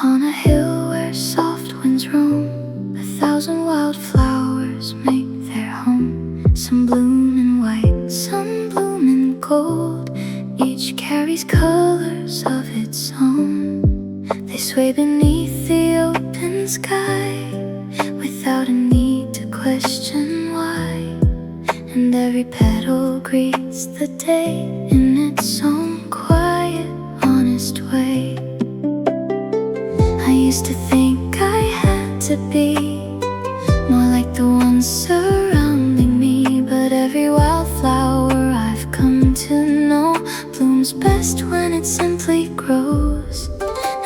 Upon a hill where soft winds roam, 1,000 wildflowers make their home. Some bloom in white, some bloom in gold, each carries colors of its own. They sway beneath the open sky, without a need to question why. And every petal greets the day in its own quiet, honest way. I used to think I had to be more like the ones surrounding me, but every wildflower I've come to know blooms best when it simply grows.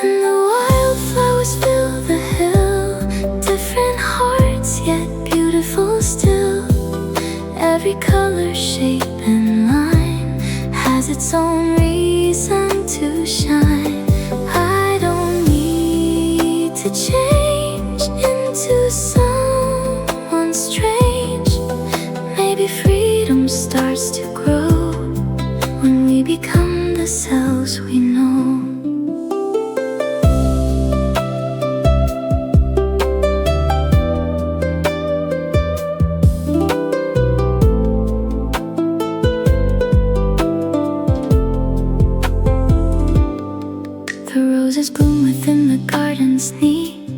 And the wildflowers fill the hill, different hearts yet beautiful still. Every color, shape and line has its own reason to shine. I don't need to change into someone strange. Maybe freedom starts to grow when we become the selves we know. The roses bloom within the garden's neat,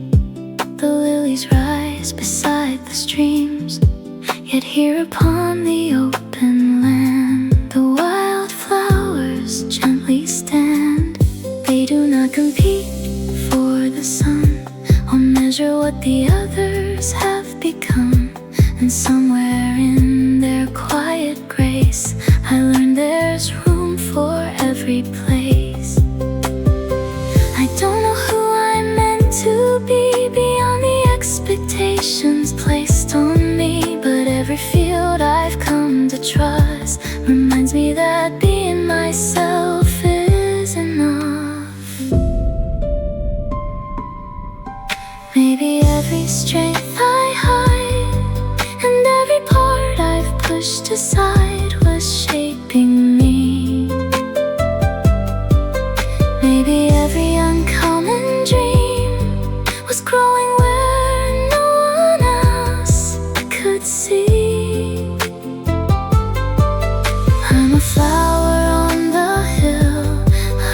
the lilies rise beside the streams. Yet here upon the open land, the wildflowers gently stand. They do not compete for the sun, or measure what the others have become. And somewhere in their quiet grace, I learned there's room for every place. I don't know who I'm meant to be beyond the expectations placed on me, but every field I've come to trust reminds me that being myself is enough. Maybe every strength I hide and every part I've pushed aside was shaping me. Maybe every uncommon dream was growing where no one else could see. I'm a flower on the hill,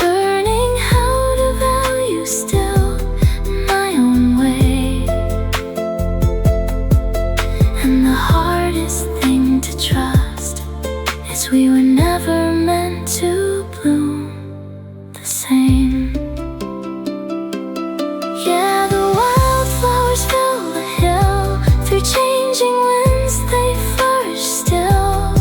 learning how to value still my own way. And the hardest thing to trust is we were never meant to bloom the same. Yeah, the wildflowers fill the hill, through changing winds they flourish still.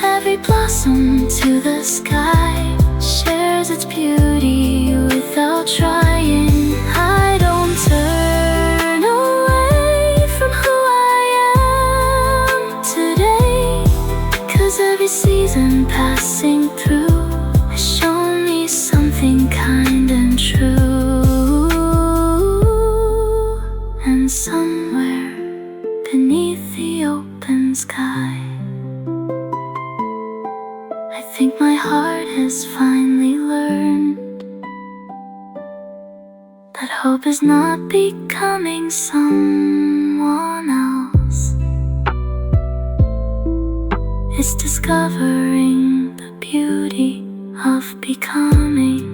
Every blossom to the sky shares its beauty without trying. I don't turn away from who I am today, 'cause every season passing through has shown me something kind and true. And somewhere beneath the open sky, I think my heart has finally learned that hope is not becoming someone else. It's discovering the beauty of becoming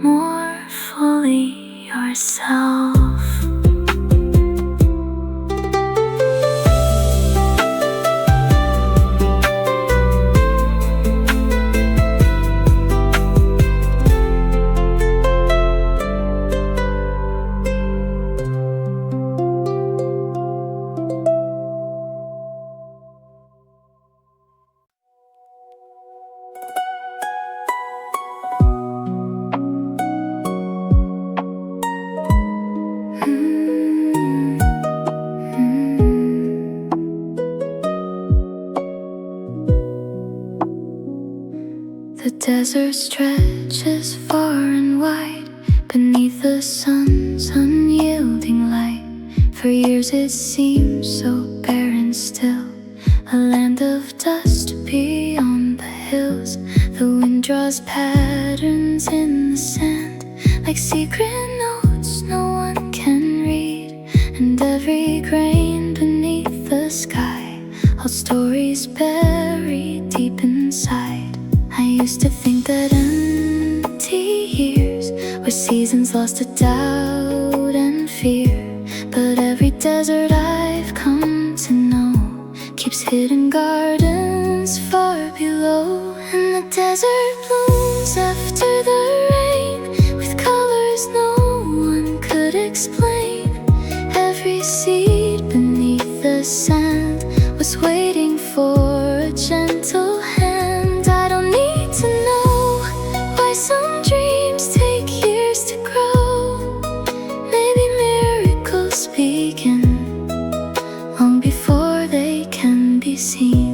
more fully yourself. The desert stretches far and wide beneath the sun's unyielding light. For years it seemed so bare and still, a land of dust beyond the hills. The wind draws patterns in the sand, like secret notes no one can read. And every grain beneath the sky holds stories buried deep inside. I used to think that empty years were seasons lost to doubt and fear, but every desert I've come to know keeps hidden gardens far below. And the desert blooms after the rain, with colors no one could explain. Every seed beneath the sand was waiting for a gentle hand. I don't need to know why some dreams take years to grow. Maybe miracles begin long before they can be seen.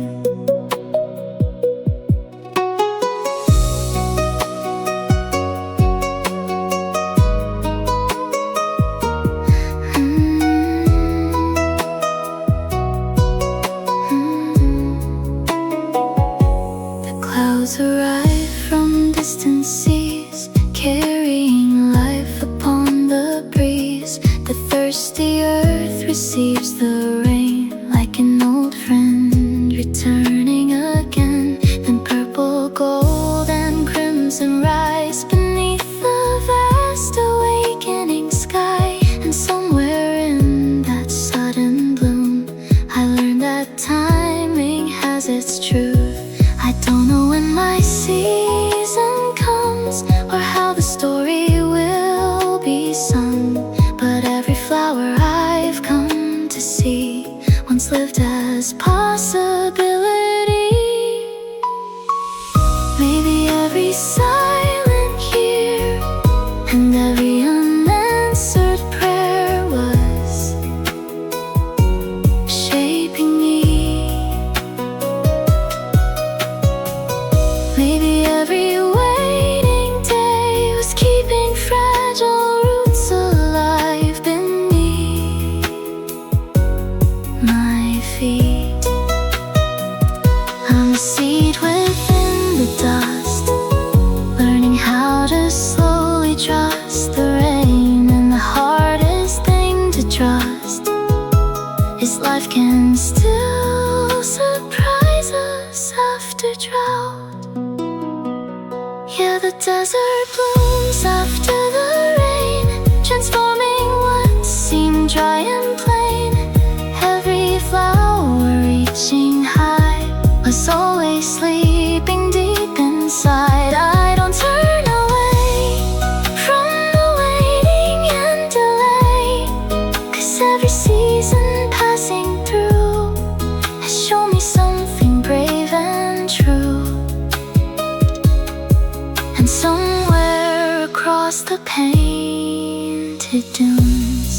Clouds arrive from distant seas, carrying life upon the breeze. The thirsty earth receives the rain, like an old friend returning again. Then purple, gold, and crimson rise beneath the vast awakening sky. And somewhere in that sudden bloom, I learned that timing has its truth. I don't know when my season comes, or how the story will be sung, but every flower I've come to see once lived as possibility. Maybe every silent year and every unanswered prayer was shaping me. Maybe every waiting day was keeping fragile roots alive beneath my feet. I'm a seed within the dust, learning how to slowly trust the rain. And the hardest thing to trust is life can still surprise us after drought. Yeah, the desert blooms after the rain, transforming what seemed dry and plain. Every flower reaching high was always sleeping deep inside. I don't turn away from the waiting and delay, 'cause every season passing through has shown me something brave and true. And somewhere across the painted dunes,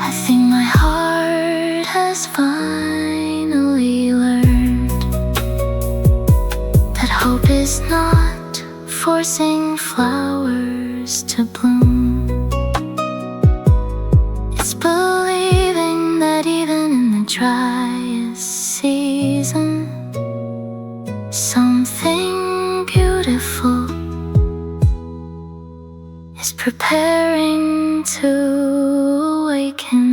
I think my heart has finally learned that hope is not forcing flowers to bloom. It's believing that even in the driest season, something beautiful is preparing to awaken.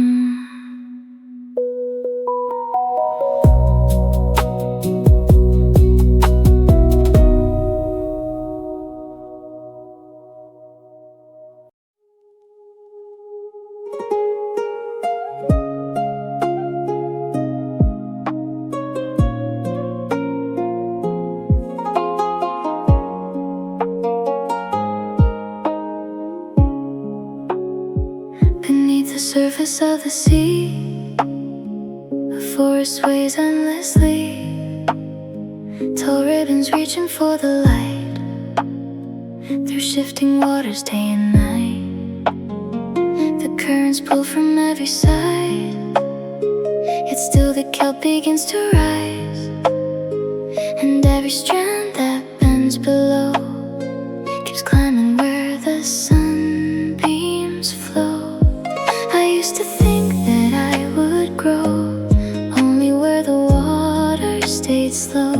Beneath the surface of the sea, a forest sways endlessly, tall ribbons reaching for the light, through shifting waters day and night. The currents pull from every side, yet still the kelp begins to rise. And every strand that bends below keeps climbing where the sunbeams flow. I used to think that I would grow only where the water stayed slow,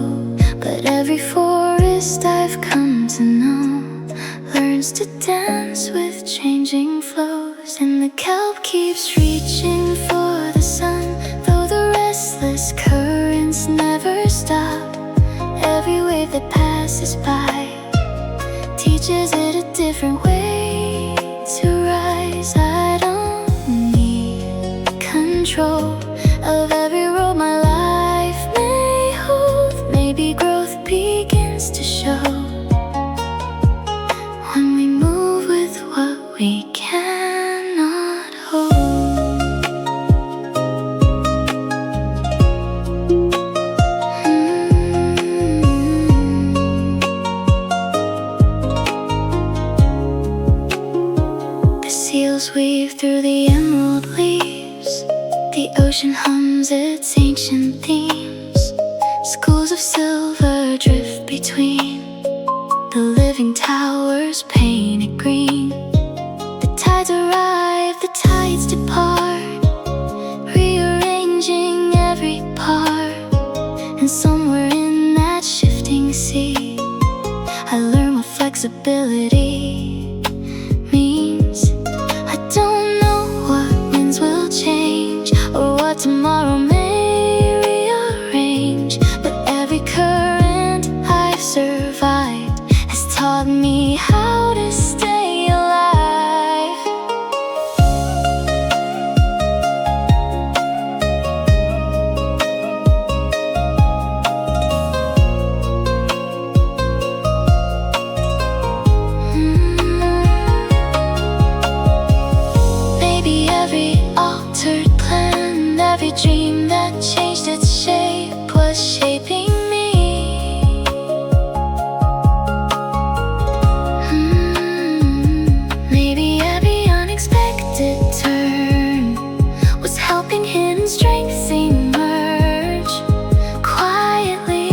But every forest I've come to know learns to dance with changing flows. And the kelp keeps reaching for the sun, though the restless currents never stop. Every wave that passes by teaches it a different way to rise. I don't need control of every road my life may hold. Maybe growth begins to show when we move with what we cannot hold. The seals weave through the emerald leaves, the ocean hums its ancient themes. Schools of silver drift between the living towers painted green. The tides arrive, the tides depart, rearranging every part. And somewhere in that shifting sea, I learn what flexibility means. I don't know what winds will change or what tomorrow may rearrange, but every current I've survived has taught me how to stay alive. Maybe every altered plan, every dream that changed its shape was shaping me. Maybe every unexpected turn was helping hidden strengths emerge quietly.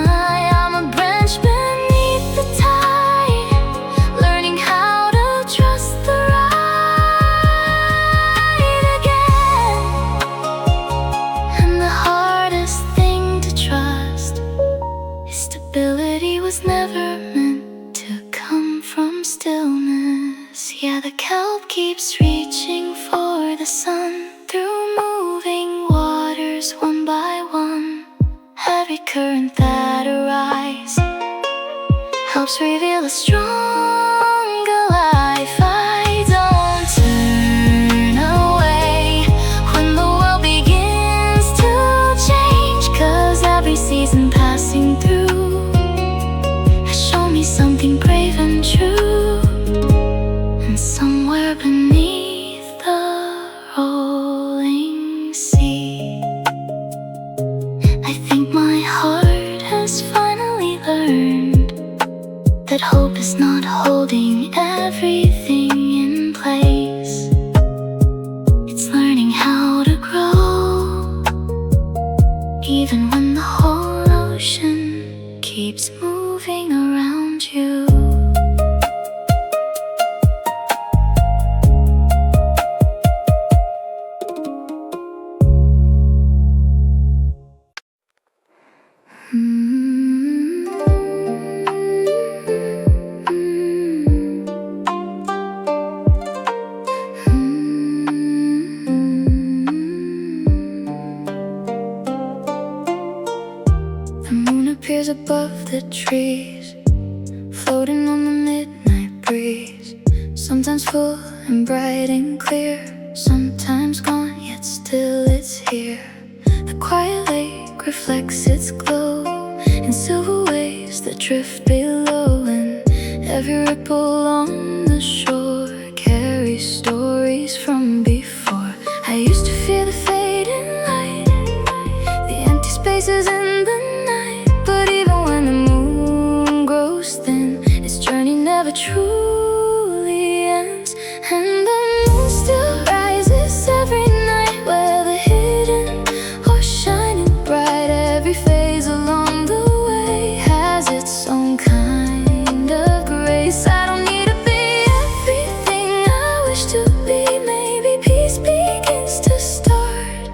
I am a branch beneath the tide, learning how to trust the ride again. And the hardest thing to trust is stability was never meant to come from stillness. Yeah, the kelp keeps reaching for the sun through moving waters one by one. Every current that arises helps reveal a stronger life. I don't turn away when the world begins to change, 'cause every season passing through has shown me something brave and true. And somewhere beneath the rolling sea, I think my heart has finally learned that hope is not holding everything in place. It's learning how to grow, even when the whole ocean keeps moving around you. The moon appears above the trees, floating on the midnight breeze. Sometimes full and bright and clear, sometimes gone, yet still it's here. The quiet lake reflects its glow in silver waves that drift below, and every ripple on the shore carries stories from before. I used to fear the fading light, the empty spaces in the night. But even when the moon grows thin, its journey never truly ends. And the moon still rises every night, where the hidden or shining bright. Every phase along the way has its own kind of grace. I don't need to be everything I wish to be. Maybe peace begins to start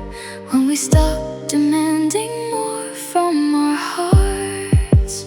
we stop demanding more from our hearts.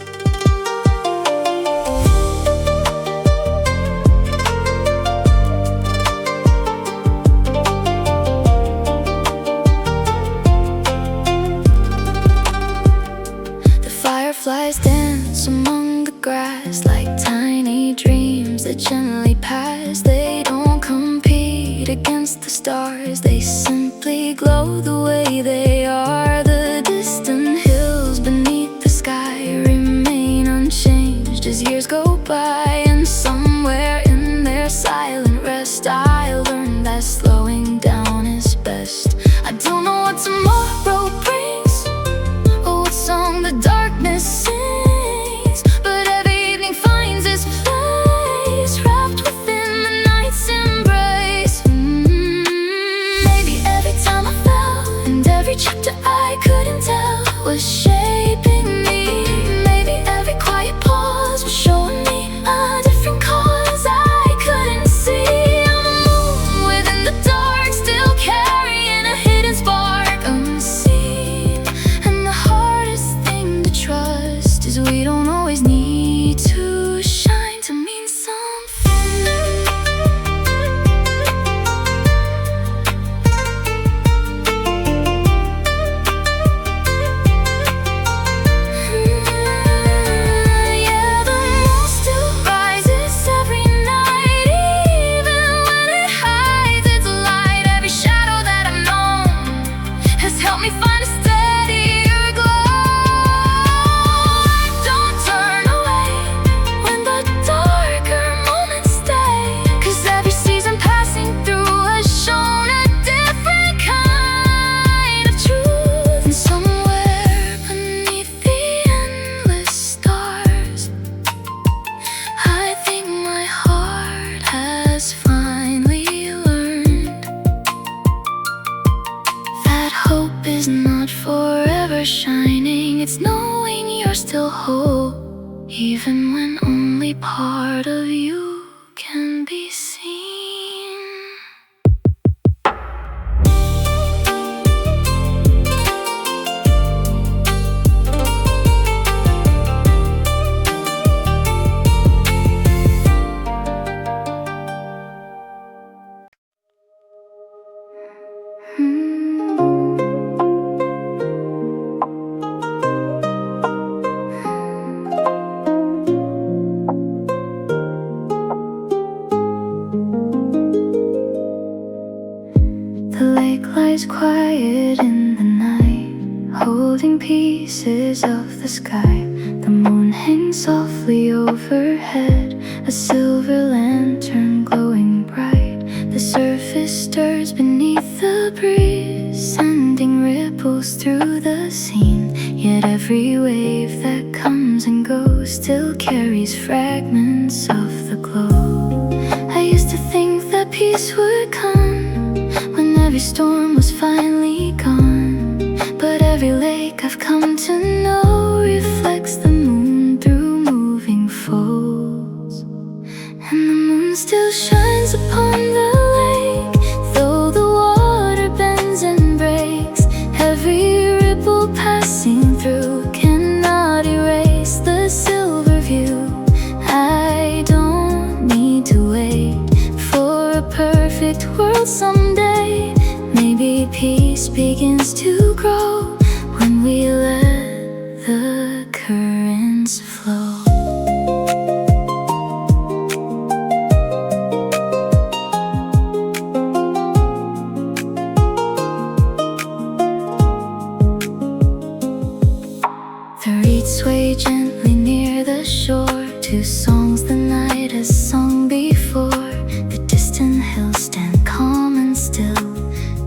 The fireflies dance among the grass like tiny dreams that gently pass. They don't compete against the stars, they simply glow the way they are. The distant hills beneath the sky remain unchanged as years go by, and somewhere in their silent rest I learned that slowing down is best. I don't know what tomorrow brings or what song the darkness sings, but every evening finds its place wrapped within the night's embrace. Maybe every time I fell and every chapter I couldn't tell was shaping me. Maybe every quiet pause was showing me a different cause I couldn't see. I'm a moon within the dark, still carrying a hidden spark unseen. And the hardest thing to trust is we don't always need to shine to mean something. Yeah, the moon still rises every night, even when it hides its light. Every shadow that I've known has helped me find a steadier glow. I don't turn away when the darker moments stay, 'cause every season passing through has shown a different kind of truth. And somewhere beneath the endless stars, I think my heart has finally learned that hope is not forever shining. It's knowing you're still whole, even when only part of you can be seen. The lake lies quiet in the night, holding pieces of the sky. The moon hangs softly overhead, a silver lantern glowing bright. The surface stirs beneath the breeze, sending ripples through the scene. Yet every wave that comes and goes still carries fragments of the glow. I used to think that peace would come when every storm was finally gone, but every lake I've come to know reflects the moon through moving folds. And the moon still shines upon the lake, though the water bends and breaks. Every ripple passing through cannot erase the silver view. I don't need to wait for a perfect world someday. Maybe peace begins to grow when we let the currents flow. The reeds sway gently near the shore, two songs the night has sung before. The distant hills stand calm and still,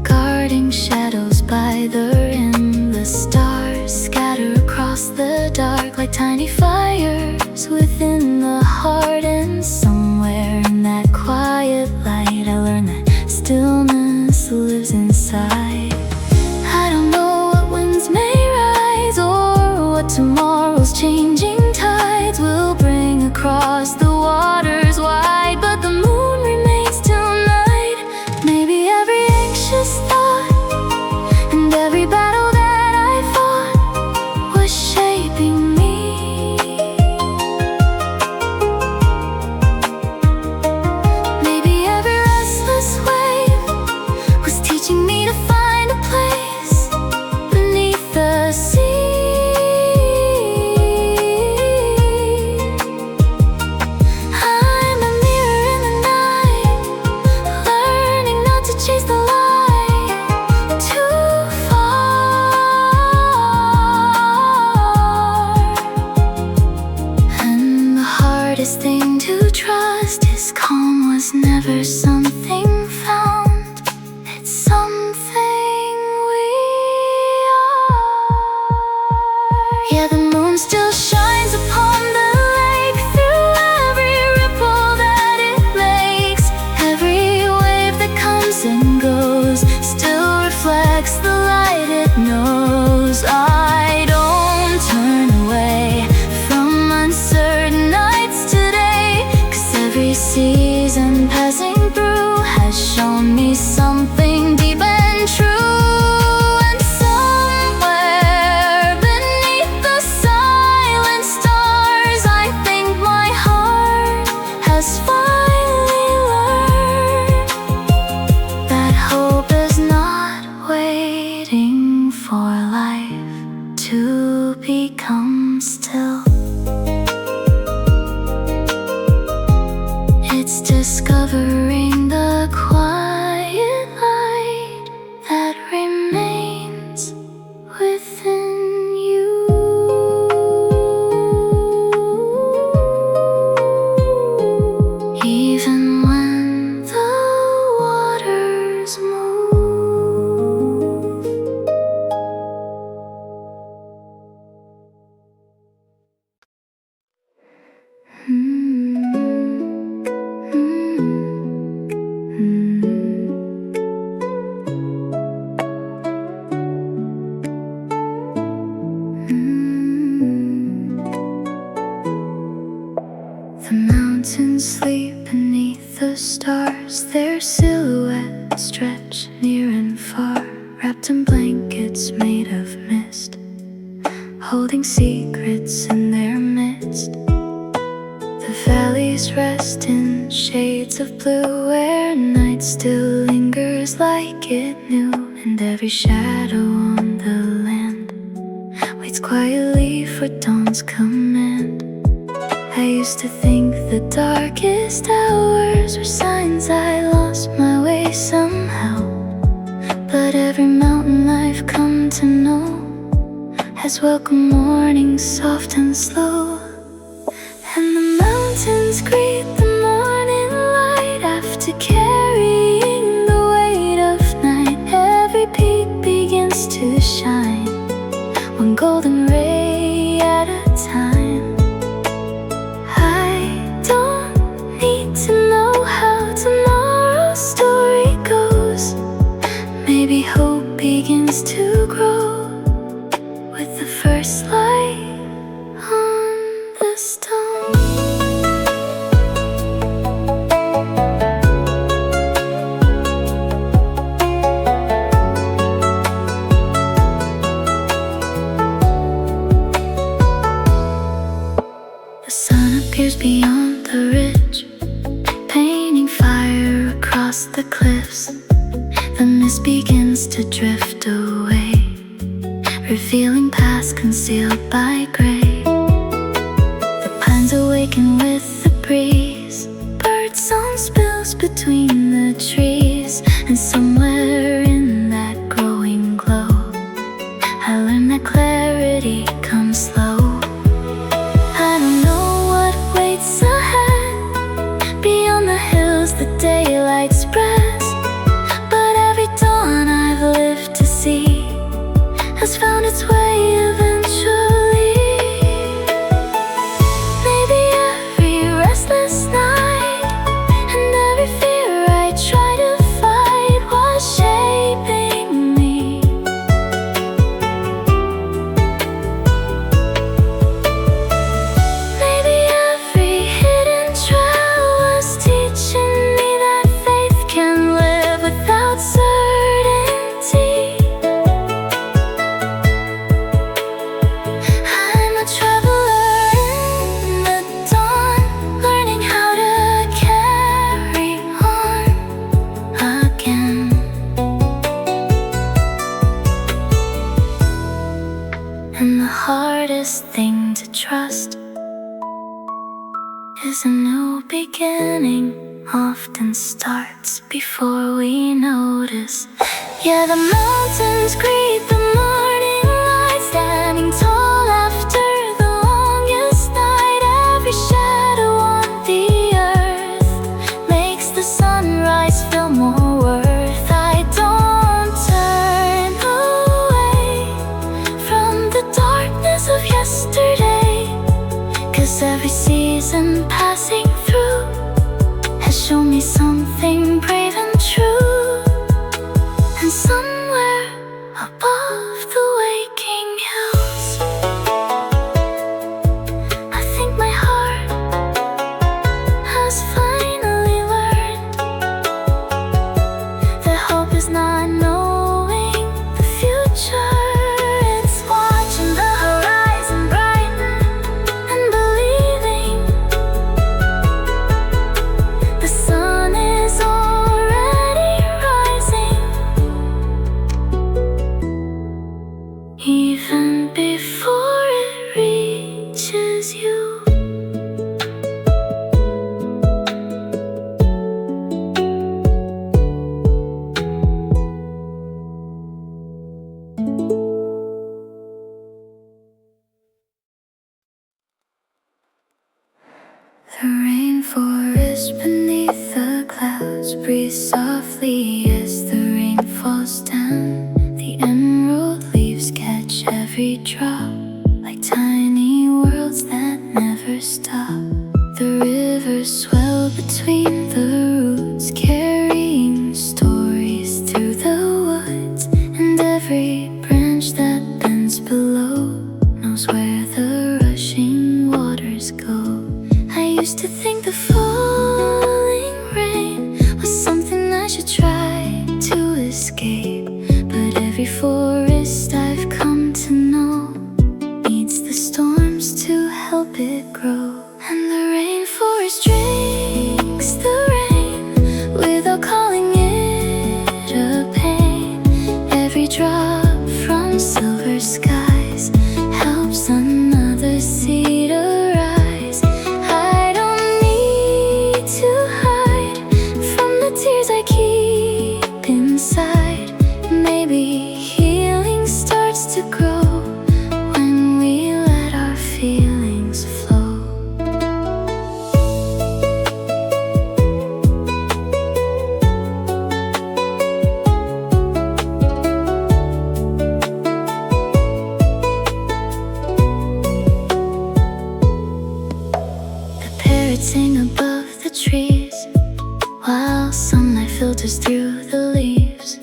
guarding shadows by the rim. The stars scatter across the dark like tiny fires within the heart. And somewhere in that quiet light I learned that stillness lives inside. I don't know what winds may rise or what tomorrow's changing tides will bring across the waters wide, but the moon remains till night. Maybe every anxious thought and every the sea. I'm a mirror in the night, learning not to chase the light too far. And the hardest thing to trust is calm was never something found. It's something we are. Yeah, the moon still shines upon the lake, through every ripple that it makes. Every wave that comes and goes still reflects the light it knows. I don't turn away from uncertain nights today, 'cause every season passing through has shown me something deep and true. And somewhere beneath the silent stars, I think my heart has finally learned that hope is not waiting for life to become still. It's discovering the quiet light that remains within you. Even when the waters move. The mountains sleep beneath the stars, their silhouettes stretch near and far, wrapped in blankets made of mist, holding secrets in their midst. The valleys rest in shades of blue, where night still lingers like it knew, and every shadow on the land waits quietly for dawn's command. I used to think the darkest hours were signs I lost my way somehow, but every mountain I've come to know has welcomed morning soft and slow. And the mountains greet the morning light after carrying the weight of night. Every peak begins to shine, one golden ray at a time. I don't need to know how tomorrow's story goes. Maybe hope begins to grow with the first light on the stone. The sun appears beyond the ridge, painting fire across the cliffs. The mist begins to drift away, revealing paths concealed by gray. The pines awaken with the breeze, birdsong spills between the trees, and somewhere in that growing glow, I learn that clarity comes slow. I don't know what waits ahead beyond the hills the daylight spreads, but every dawn I've lived to see has found its way eventually. Maybe every restless night and every fear I try to fight was shaping me. Maybe every hidden trail was teaching me that faith can live without certainty. And the hardest thing to trust is a new beginning often starts before we notice. Yeah, the mountains greet the morning light, standing tall after the longest night. Every shadow on the earth makes the sunrise feel more worth. I don't turn away from the darkness of yesterday, 'cause every season passing through has shown me something brave and true. And somewhere above the waking hills, I think my heart has finally learned that hope is not knowing the future. It's watching the horizon brighten and believing the sun is already rising, even before it reaches you. The rainforest beneath the clouds breathes softly as the rain falls down. The emerald leaves catch every drop like tiny worlds that never stop. The rivers swell between the roots, carrying stories through the woods. And every branch that bends below knows where the rushing waters go. I used to think the falling rain was something I should try to escape, but every forest I've come to know needs the storms to help it grow. And the rainforest drinks the rain without calling it a pain. Every drop from silver skies helps another seed arise. I don't need to hide from the tears I keep inside. Maybe healing starts to grow when we let our feelings flow. The parrots sing above the trees while sunlight filters through the leaves.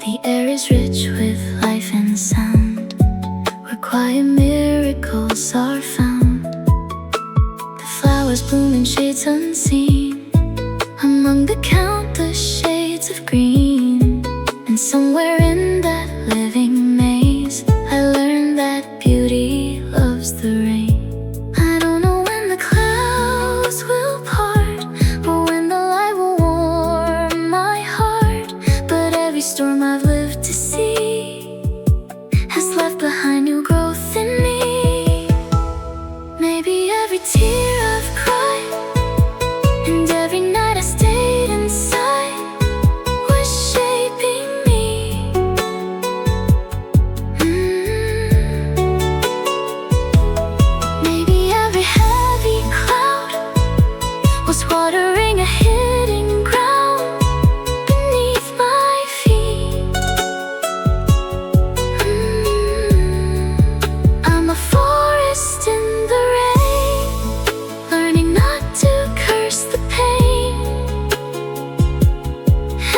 The air is rich with life and sound, where quiet miracles are found. The flowers bloom in shades unseen, among the countless shades of green. And somewhere in that living maze, I learned that beauty loves the rain. I don't know when the clouds will part or when the light will warm my heart, but every storm I've lived to see has left behind new growth in me. Maybe every tear I've cried and every night I stayed inside was shaping me. Maybe every heavy cloud was watering a hidden ground beneath my feet. I'm a forest in the rain, learning not to curse the pain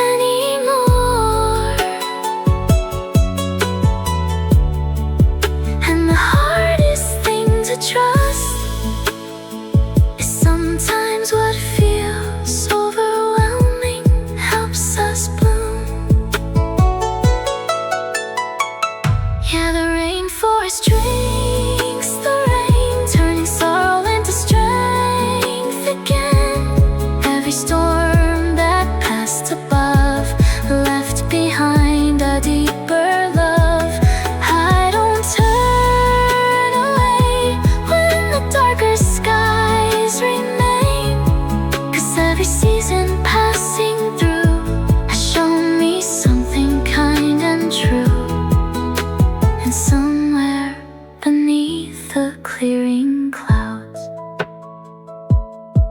anymore. And the hardest thing to trust is sometimes what feels overwhelming helps us bloom. Yeah, the rainforest drinks the rain, turning sorrow into strength again. Every storm that passed above left behind a deeper love. I don't turn And somewhere beneath the clearing clouds,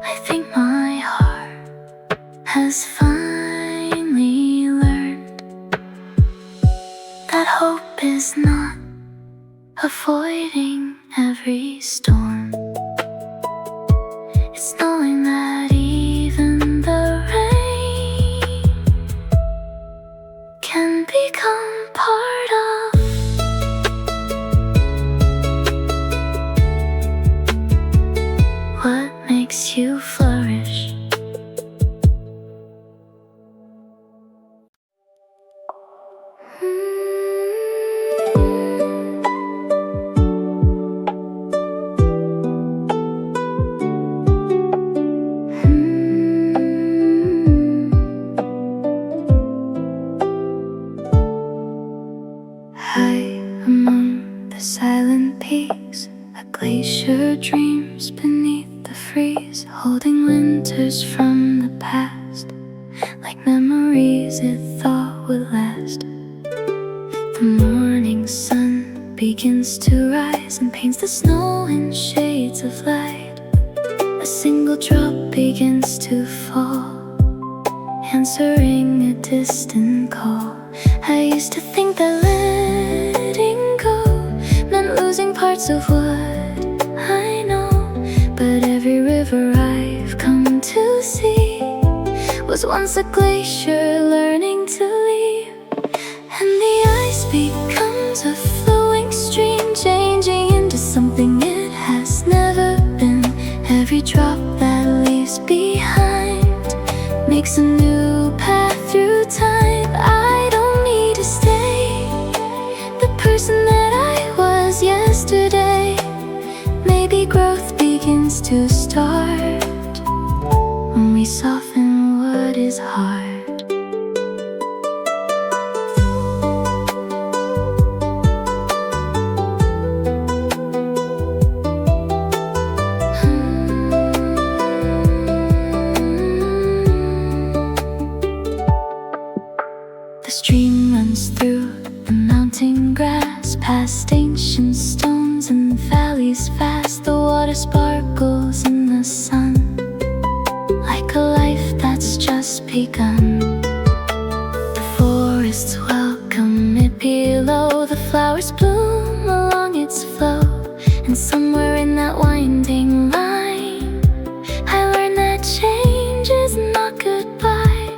I think my heart has finally learned that hope is not avoiding every storm. It's knowing that even the rain can become part of what makes you flourish. High among the silent peaks, a glacier dreams beneath the freeze, holding winters from the past, like memories it thought would last. The morning sun begins to rise and paints the snow in shades of light. A single drop begins to fall, answering a distant call. I used to think that letting go meant losing parts of what I know, but every river I've come to see was once a glacier learning to leave. And the ice becomes a flowing stream, changing into something it has never been. Every drop that leaves behind makes a new path through time. I don't need to stay the person that I was yesterday. Maybe growth begins to start when we soften what is hard. The stream runs through the mountain grass, past ancient stones and valleys fast. The water sparkles in the sun, like a life that's just begun. The forests welcome it below, the flowers bloom along its flow. And somewhere in that winding line, I learned that change is not goodbye.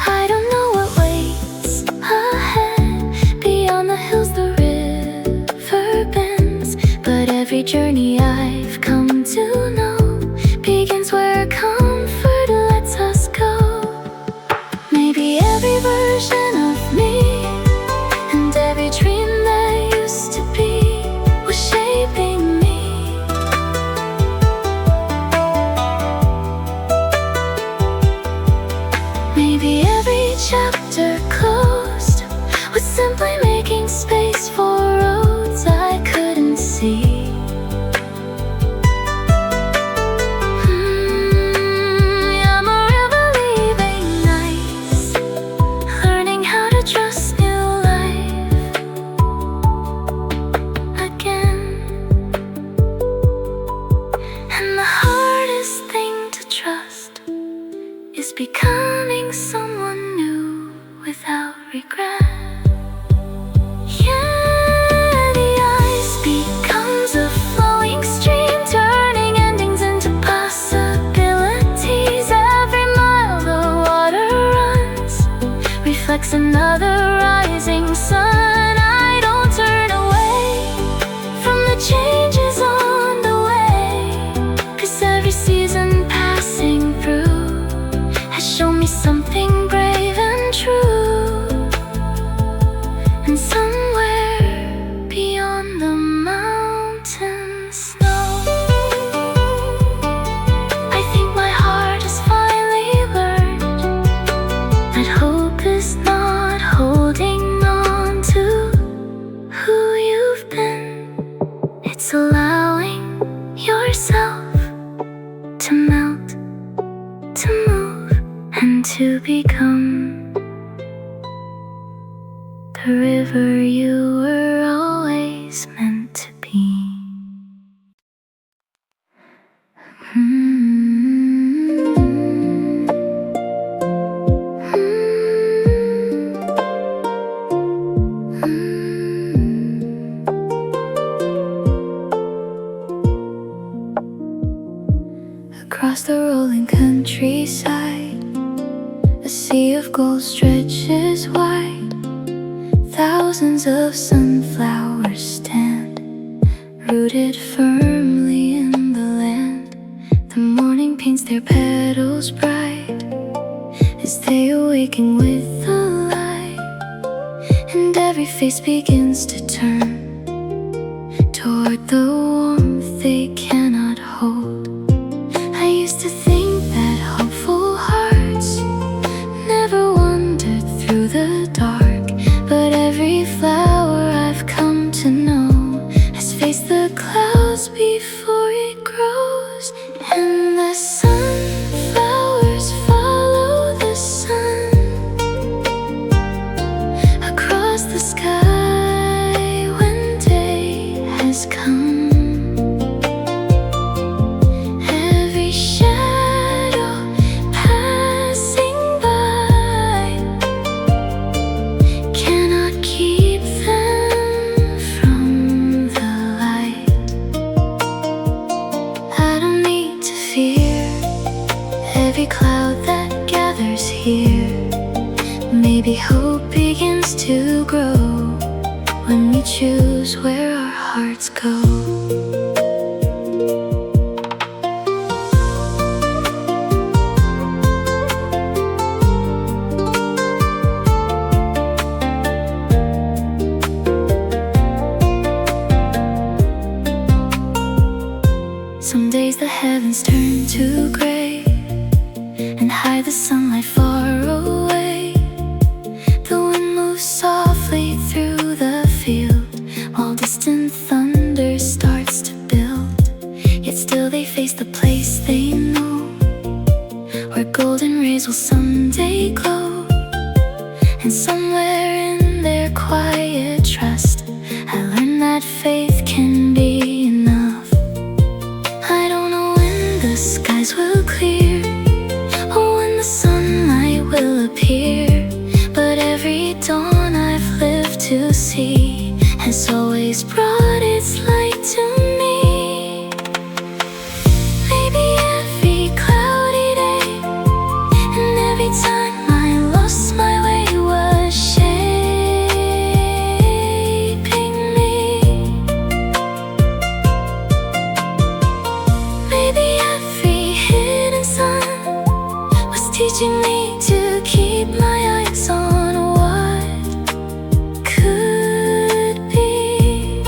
I don't know what waits ahead beyond the hills the river bends, but every journey I've come to know begins where comfort lets us go. Maybe every version of me and every dream that used to be was shaping me. Maybe every chapter closed was simply making space for roads I couldn't see. I'm a river leaving nights, learning how to trust new life again. And the hardest thing to trust is becoming someone new without regret. Yeah, the ice becomes a flowing stream, turning endings into possibilities. Every mile the water runs reflects another rising sun. I don't turn away from the changes on the way, 'cause every season passing through has shown me something brave and true. And somewhere beyond the mountain snow, I think my heart has finally learned that hope is not holding on to who you've been. It's allowing yourself to melt, to move, and to become the river you were always Across the rolling countryside, a sea of gold stretches wide. Thousands of sunflowers stand, rooted firmly in the land. The morning paints their petals bright as they awaken with the light, and every face begins to turn toward the warmth they cannot hold. I used to think that hopeful hearts never wandered through the dark, but every flower I've come to know has faced the clouds before it grows. And the sunflowers follow the sun across the sky when day has come. Every shadow passing by cannot keep them from the light. I don't need to fear every cloud that gathers here. Maybe hope begins to grow when we choose where our hearts go. Some days the heavens turn to gray and hide the sunlight far away. The wind moves softly through the field while distant thunder starts to build. Yet still they face the place they know, where golden rays will someday glow. And somewhere in their quiet trust, I learned that faith can be enough. I don't know when the skies will clear or when the sunlight will appear, but every dawn I've lived to see has always brought its light to me. Maybe every cloudy day and every time I lost my way was shaping me. Maybe every hidden sun was teaching me to keep my eyes on what could be.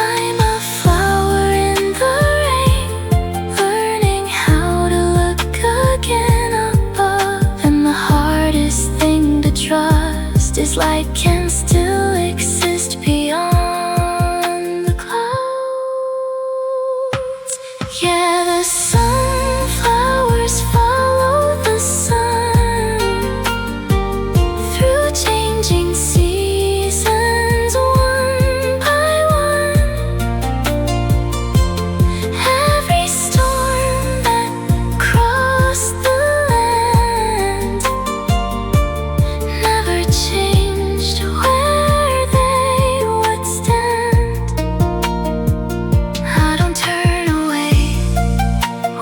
I'm a flower in the rain, learning how to look again above. And the hardest thing to trust is light can still exist beyond the clouds. Yeah, the sunflowers follow the sun through changing seasons, one by one. Every storm that crossed the land never changed where they would stand. I don't turn away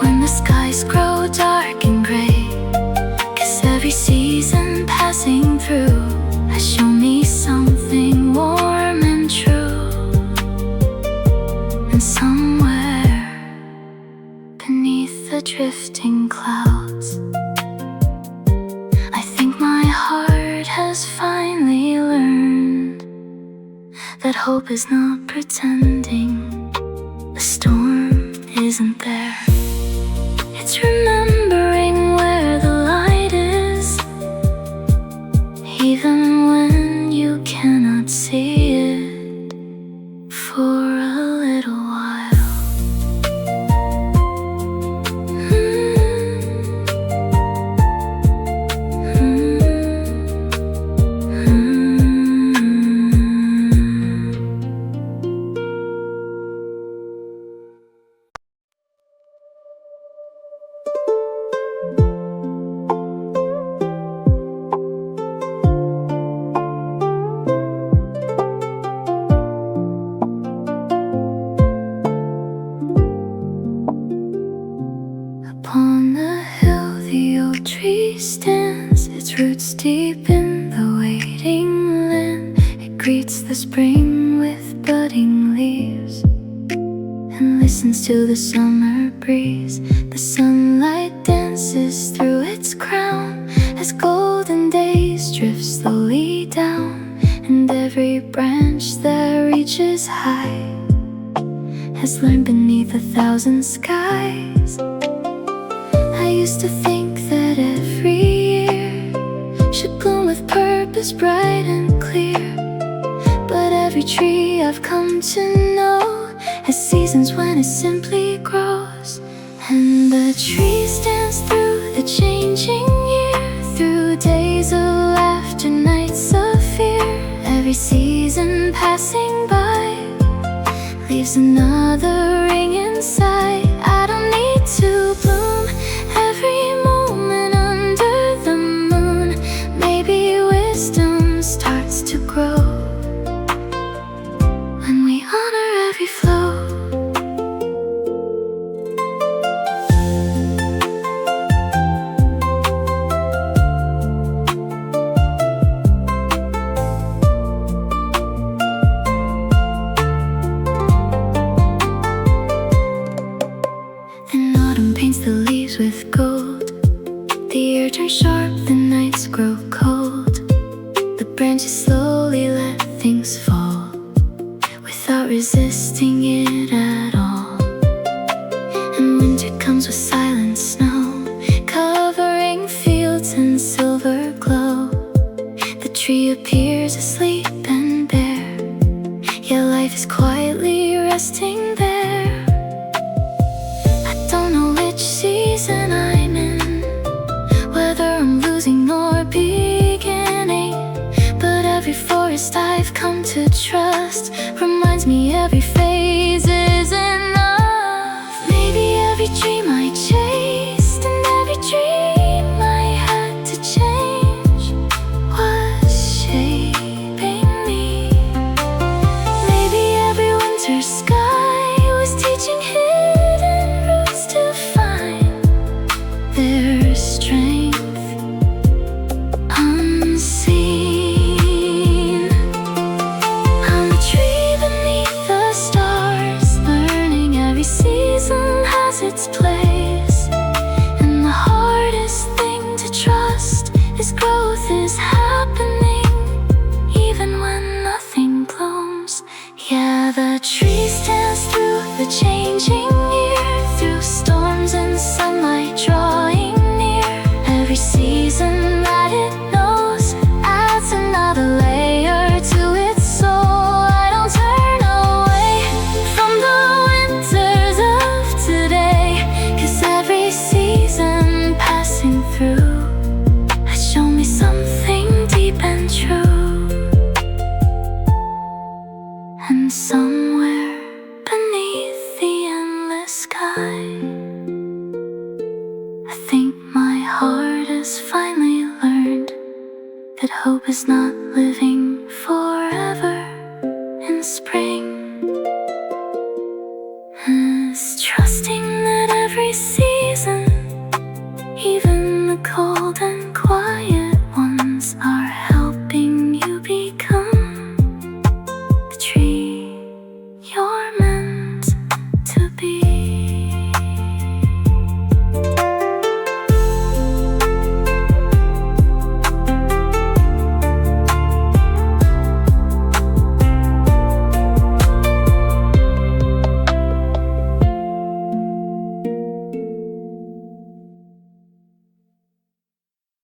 when the skies grow dark and gray, 'cause every season passing through has shown me something warm and true. And somewhere beneath the drifting clouds, I think my heart has finally learned that hope is not pretending the storm isn't there. It's remembering where the light is, even when you cannot see it for a little while. greets the spring with budding leaves and listens to the summer breeze. The sunlight dances through its crown as golden days drift slowly down, and every branch that reaches high has learned beneath 1,000 skies. I used to think that every year should bloom with purpose bright and clear, but every tree I've come to know has seasons when it simply grows. And the trees dance through the changing year, through days of laughter, nights of fear. Every season passing by leaves another ring inside. I don't need to bloom every moment under the moon. Maybe wisdom starts to grow when we honor every flow. The leaves with gold, the air turns sharp, the nights grow cold. The branches slowly let things fall without resisting it at all. And winter comes with silent snow, covering fields in silver glow. The tree appears asleep and bare, yet life is quietly resting there. Season I'm in, whether I'm losing or beginning, but every forest I've come to trust reminds me every phase is enough. Maybe every dream I chased and every dream I had to change was shaping me. Maybe every winter sky was teaching hidden roots to find their strength unseen. I'm a tree beneath the stars, learning every season has its place. And the hardest thing to trust is growth is happening even when nothing blooms. Yeah, the trees dance through the changing year, through storms and sunlight drawing near. Every season that it knows adds another layer to its soul. I don't turn away from the winters of today, 'cause every season passing through has shown me something deep and true. And somewhere beneath the endless sky, I think my heart has finally learned that hope is not living